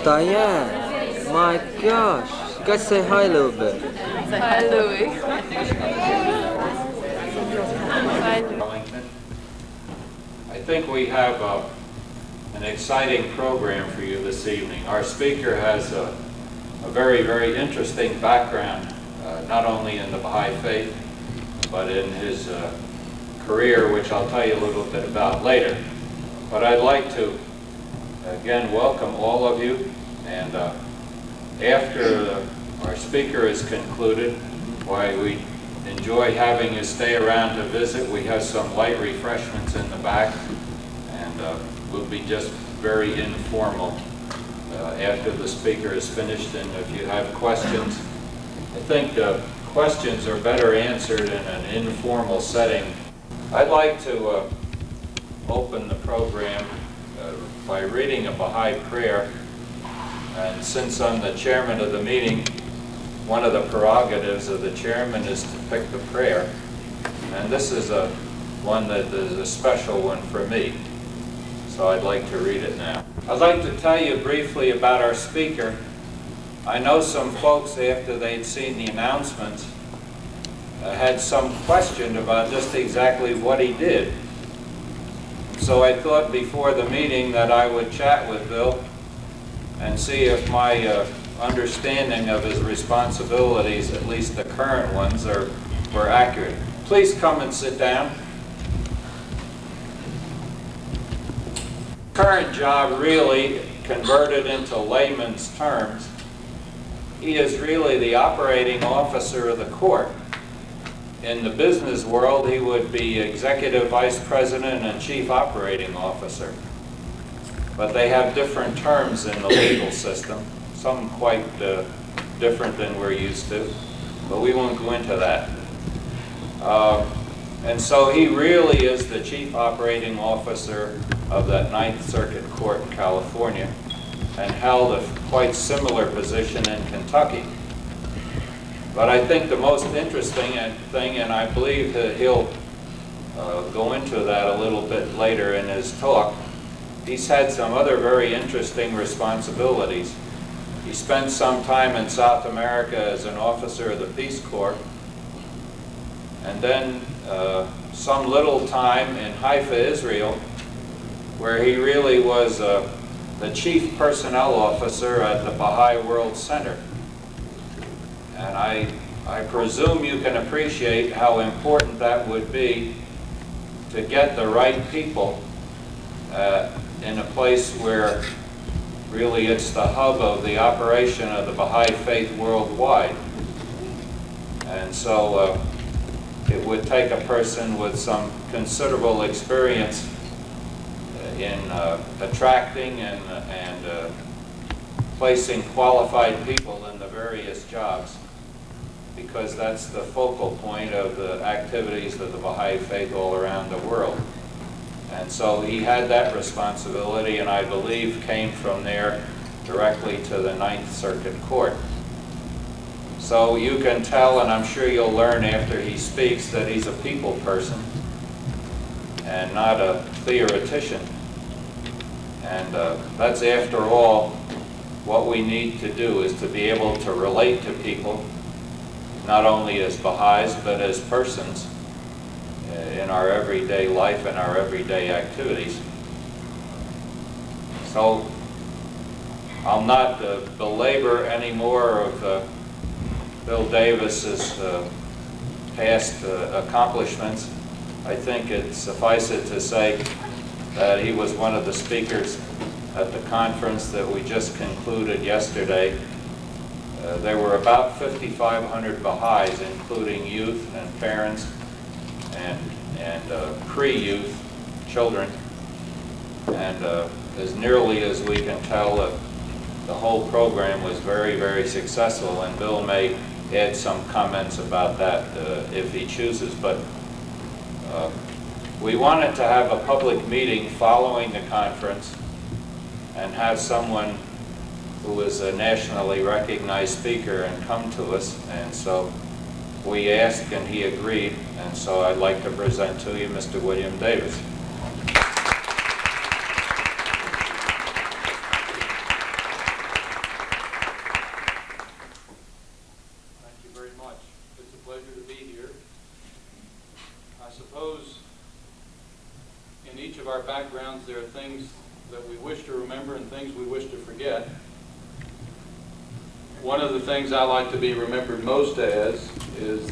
Diane, my gosh, you guys say hi a little bit. Hi, Louie. Hi, Arlington. I think we have an exciting program for you this evening. Our speaker has a very, very interesting background, not only in the Baha'i Faith, but in his career, which I'll tell you a little bit about later. But I'd like to, again, welcome all of you. And after our speaker is concluded, why we enjoy having you stay around to visit. We have some light refreshments in the back, and we'll be just very informal after the speaker is finished. And if you have questions, I think questions are better answered in an informal setting. I'd like to open the program by reading a Baha'i prayer. And since I'm the chairman of the meeting, one of the prerogatives of the chairman is to pick the prayer. And this is one that is a special one for me. So I'd like to read it now. I'd like to tell you briefly about our speaker. I know some folks, after they'd seen the announcements, had some question about just exactly what he did. So I thought before the meeting that I would chat with Bill and see if my understanding of his responsibilities, at least the current ones, were accurate. Please come and sit down. Current job, really converted into layman's terms, he is really the operating officer of the court. In the business world, he would be executive vice president and chief operating officer. But they have different terms in the legal system, some quite different than we're used to, but we won't go into that. And so he really is the chief operating officer of that Ninth Circuit Court in California, and held a quite similar position in Kentucky. But I think the most interesting thing, and I believe that he'll go into that a little bit later in his talk, he's had some other very interesting responsibilities. He spent some time in South America as an officer of the Peace Corps, and then some little time in Haifa, Israel, where he really was the chief personnel officer at the Baha'i World Center. And I presume you can appreciate how important that would be to get the right people in a place where really it's the hub of the operation of the Baha'i Faith worldwide. And so it would take a person with some considerable experience in attracting and placing qualified people in the various jobs, because that's the focal point of the activities of the Baha'i Faith all around the world. And so he had that responsibility, and I believe came from there directly to the Ninth Circuit Court. So you can tell, and I'm sure you'll learn after he speaks, that he's a people person and not a theoretician. And that's, after all, what we need to do, is to be able to relate to people, not only as Baha'is, but as persons in our everyday life and our everyday activities. So I'll not belabor any more of Bill Davis's past accomplishments. I think it suffices to say that he was one of the speakers at the conference that we just concluded yesterday. There were about 5,500 Baha'is, including youth and parents and pre-youth children. And as nearly as we can tell, the whole program was very, very successful, and Bill may add some comments about that if he chooses. But we wanted to have a public meeting following the conference and have someone who is a nationally recognized speaker and come to us. And so we asked and he agreed, and so I'd like to present to you Mr. William Davis. Thank you very much. It's a pleasure to be here. I suppose in each of our backgrounds there are things that we wish to remember and things we wish to forget. One of the things I like to be remembered most as is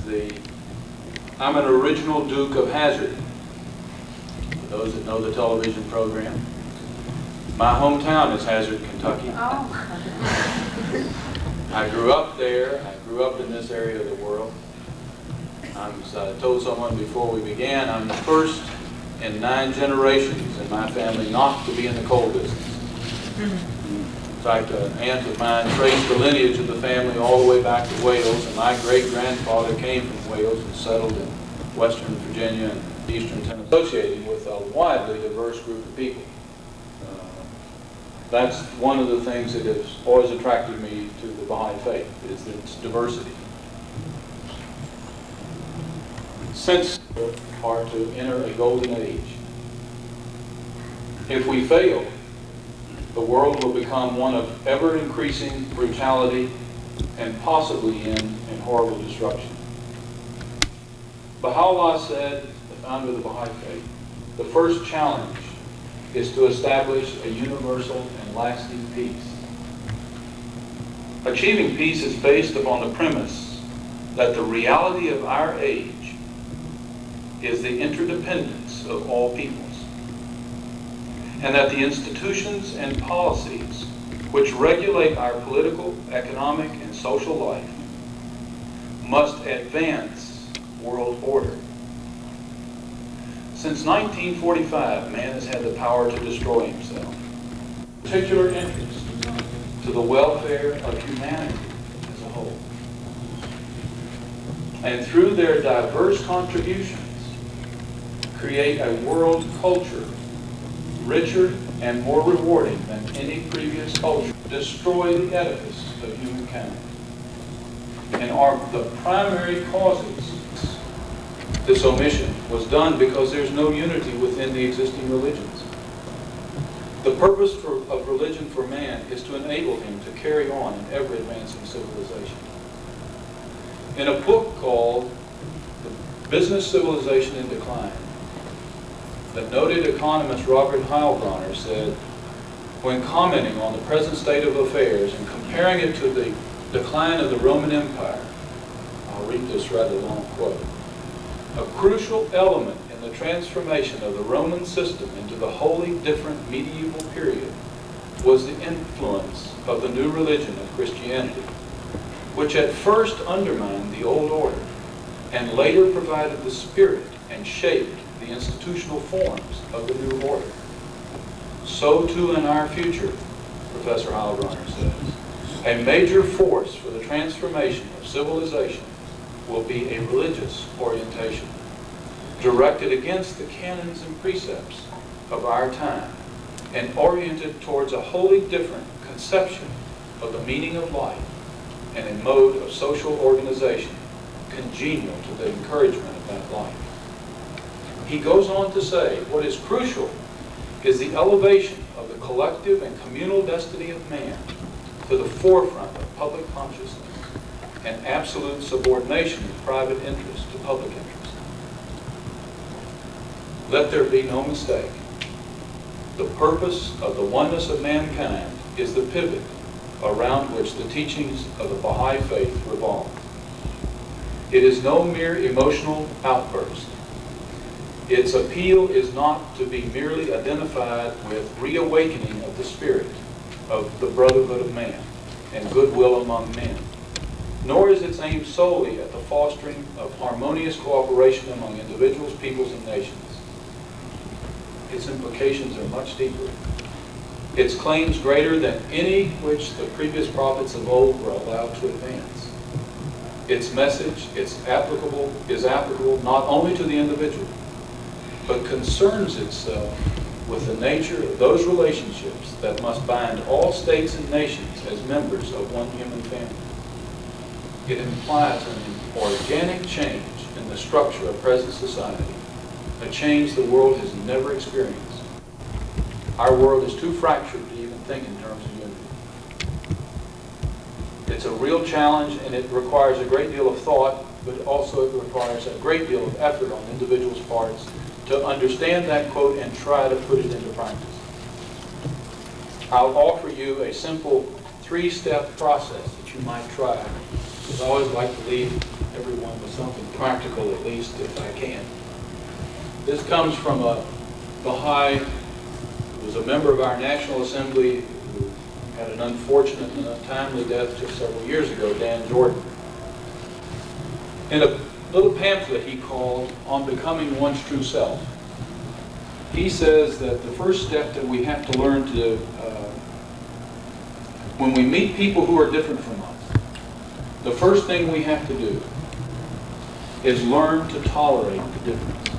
I'm an original Duke of Hazzard. For those that know the television program, my hometown is Hazzard, Kentucky. Oh. I grew up there. I grew up in this area of the world. As I told someone before we began, I'm the first in 9 generations in my family not to be in the coal business. In fact, an aunt of mine traced the lineage of the family all the way back to Wales, and my great-grandfather came from Wales and settled in western Virginia and eastern Tennessee, associated with a widely diverse group of people. That's one of the things that has always attracted me to the Baha'i Faith, is its diversity. Since we are to enter a golden age, if we fail, the world will become one of ever-increasing brutality and possibly end in horrible destruction. Baha'u'llah said, the founder of the Baha'i Faith, the first challenge is to establish a universal and lasting peace. Achieving peace is based upon the premise that the reality of our age is the interdependence of all peoples, and that the institutions and policies which regulate our political, economic, and social life must advance world order. Since 1945, man has had the power to destroy himself. Particular interest to the welfare of humanity as a whole. And through their diverse contributions, create a world culture richer and more rewarding than any previous culture, destroy the edifice of humankind, and are the primary causes. This omission was done because there's no unity within the existing religions. The purpose of religion for man is to enable him to carry on in ever-advancing civilization. In a book called The Business Civilization in Decline, the noted economist Robert Heilbronner said, when commenting on the present state of affairs and comparing it to the decline of the Roman Empire, I'll read this rather long quote, a crucial element in the transformation of the Roman system into the wholly different medieval period was the influence of the new religion of Christianity, which at first undermined the old order and later provided the spirit and shaped the institutional forms of the new order. So too in our future, Professor Heilbronner says, a major force for the transformation of civilization will be a religious orientation, directed against the canons and precepts of our time, and oriented towards a wholly different conception of the meaning of life and a mode of social organization congenial to the encouragement of that life. He goes on to say, what is crucial is the elevation of the collective and communal destiny of man to the forefront of public consciousness and absolute subordination of private interest to public interest. Let there be no mistake. The purpose of the oneness of mankind is the pivot around which the teachings of the Baha'i Faith revolve. It is no mere emotional outburst. Its appeal is not to be merely identified with reawakening of the spirit of the brotherhood of man and goodwill among men, nor is its aim solely at the fostering of harmonious cooperation among individuals, peoples, and nations. Its implications are much deeper. Its claims greater than any which the previous prophets of old were allowed to advance. Its message is applicable not only to the individual, but concerns itself with the nature of those relationships that must bind all states and nations as members of one human family. It implies an organic change in the structure of present society, a change the world has never experienced. Our world is too fractured to even think in terms of unity. It's a real challenge, and it requires a great deal of thought, but also it requires a great deal of effort on individuals' parts to understand that quote and try to put it into practice. I'll offer you a simple 3-step process that you might try, because I always like to leave everyone with something practical, at least if I can. This comes from a Baha'i who was a member of our National Assembly who had an unfortunate and untimely death just several years ago, Dan Jordan. In a little pamphlet he called On Becoming One's True Self, he says that the first step that we have to learn to, when we meet people who are different from us, the first thing we have to do is learn to tolerate the difference.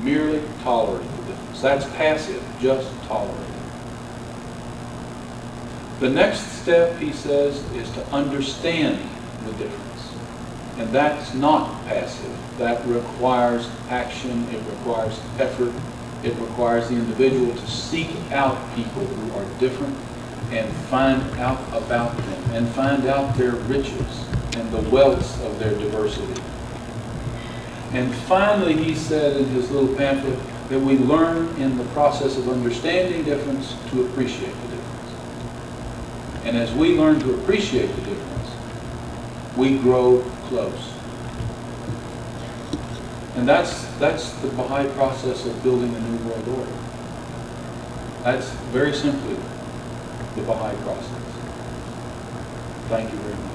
Merely tolerate the difference. That's passive, just tolerate it. The next step, he says, is to understand the difference. And that's not passive. That requires action, it requires effort, it requires the individual to seek out people who are different and find out about them and find out their riches and the wealth of their diversity. And finally, he said in his little pamphlet that we learn in the process of understanding difference to appreciate the difference. And as we learn to appreciate the difference, we grow close. And that's the Baha'i process of building a new world order. That's very simply the Baha'i process. Thank you very much.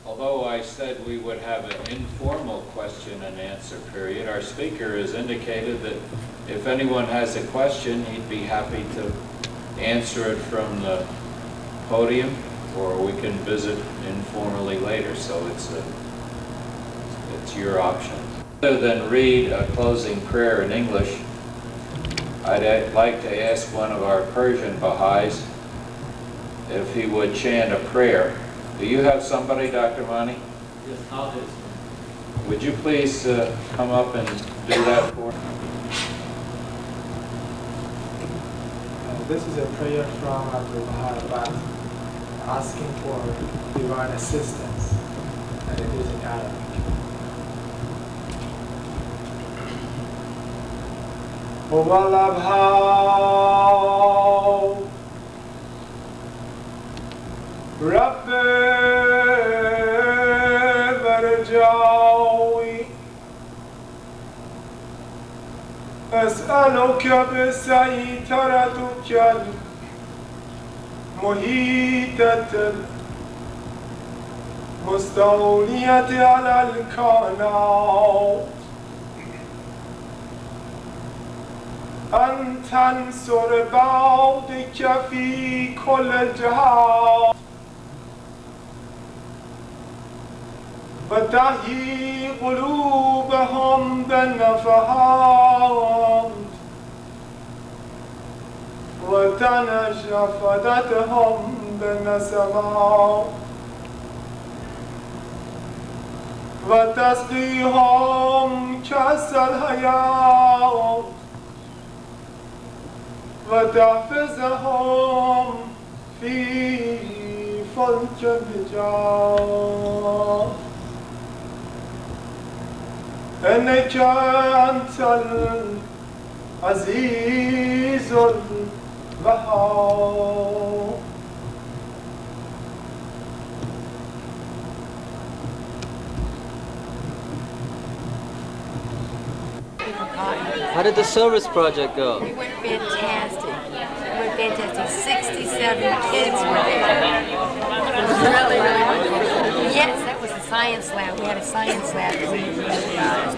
Although I said we would have an informal question and answer period, our speaker has indicated that if anyone has a question, he'd be happy to answer it from the podium, or we can visit informally later, so it's your option. Rather than read a closing prayer in English, I'd like to ask one of our Persian Baha'is if he would chant a prayer. Do you have somebody, Dr. Mani? Yes, I'll do. Would you please come up and do that for me? This is a prayer from the Baha'i Faith, asking for divine assistance, and it is in Arabic. رب مرجعي أسألك بسيطرتك المحيطة المستولية على الكائنات أن تنصر بعضك في كل جهات وتحيي قلوبهم بالنفحات وتنشر فدتهم بالنسمات وتسقيهم كأس الحياة وتحفظهم في فلك النجاة إنك أنت العزيز Baha'i. How did the service project go? It went fantastic. It went fantastic. 67 kids were there. It was really, really wonderful. Yes, that was the science lab. We had a science lab that we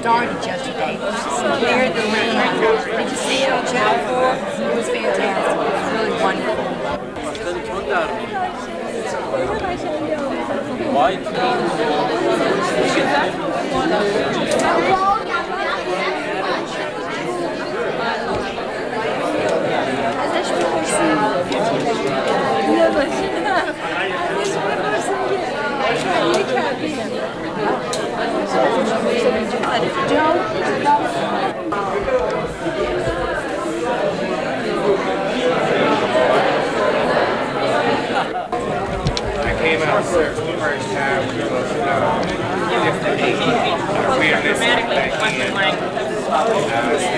started yesterday. Cleared the land. Did you see it on Channel 4? It was fantastic. It was really wonderful. I came out first time.